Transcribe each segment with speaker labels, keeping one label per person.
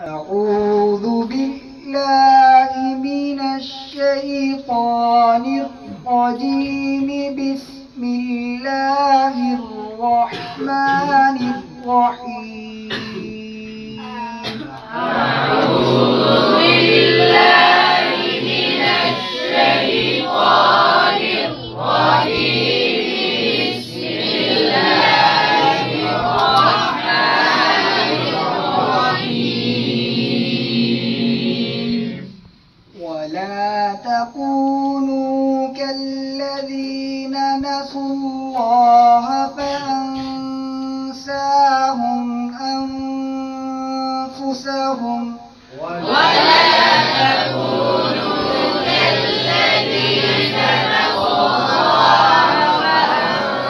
Speaker 1: أعوذ بالله من الشيطان الرجيم. بسم الله الرحمن الرحيم.
Speaker 2: أعوذ بالله من الشيطان الرجيم. بسم الله الرحمن الرحيم.
Speaker 1: ولا تكونوا كالذين نسوا الله فأنساهم أنفسهم.
Speaker 2: ولا تكونوا كالذين نسوا الله فأنساهم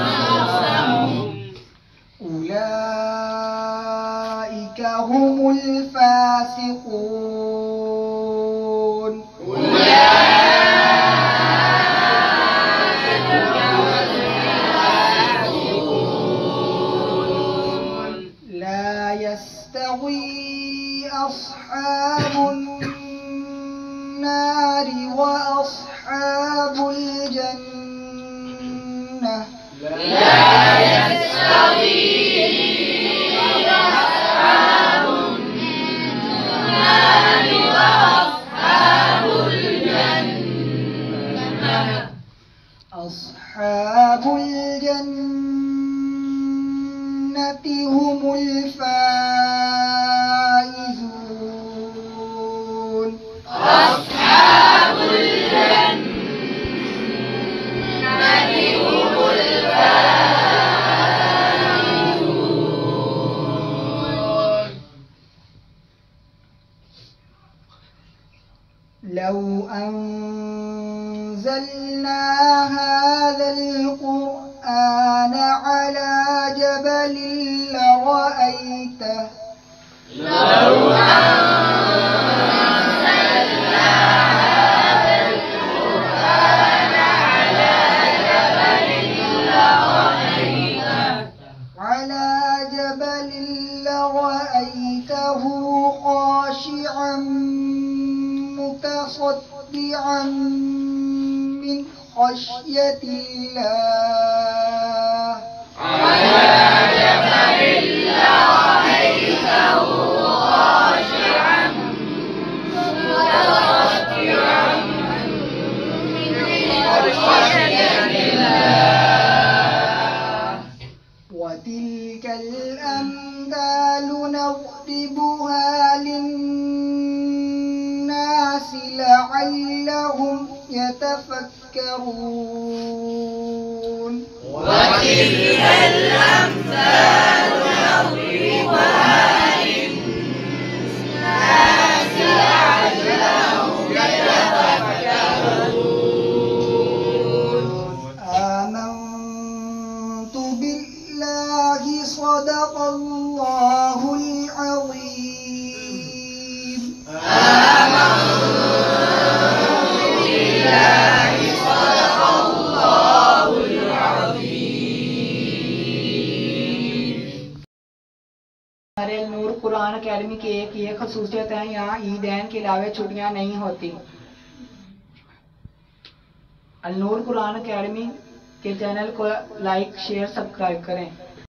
Speaker 2: أنفسهم.
Speaker 1: أولئك هم الفاسقون. لا يستوي أصحاب النار وأصحاب الجنة.
Speaker 2: لا يستوي أصحاب النار وأصحاب الجنة.
Speaker 1: أصحاب الجنة هم الفائزون.
Speaker 2: أصحاب الجنة هم الفائزون.
Speaker 1: لو أنزلنا هذا القرآن على جبل لرأيته.
Speaker 2: لو أنزلنا هذا القرآن على جبل
Speaker 1: لرأيته خاشعا متصدعا من خشية الله.
Speaker 2: على جبل لرأيته خاشعا متصدعا من خشية الله.
Speaker 1: وتلك الأمثال نضربها للناس لعلهم يتفكرون.
Speaker 2: وتلك الأمثال نضربها للناس لعلهم يتفكرون.
Speaker 1: آمنت بالله صدق الله العظيم.
Speaker 3: हमारे नूर कुरान अकेडमी की एक ये खसूसियत है, यहाँ ईदैन के अलावा छुट्टियाँ नहीं होती। नूर कुरान अकेडमी के चैनल को लाइक शेयर सब्सक्राइब करें।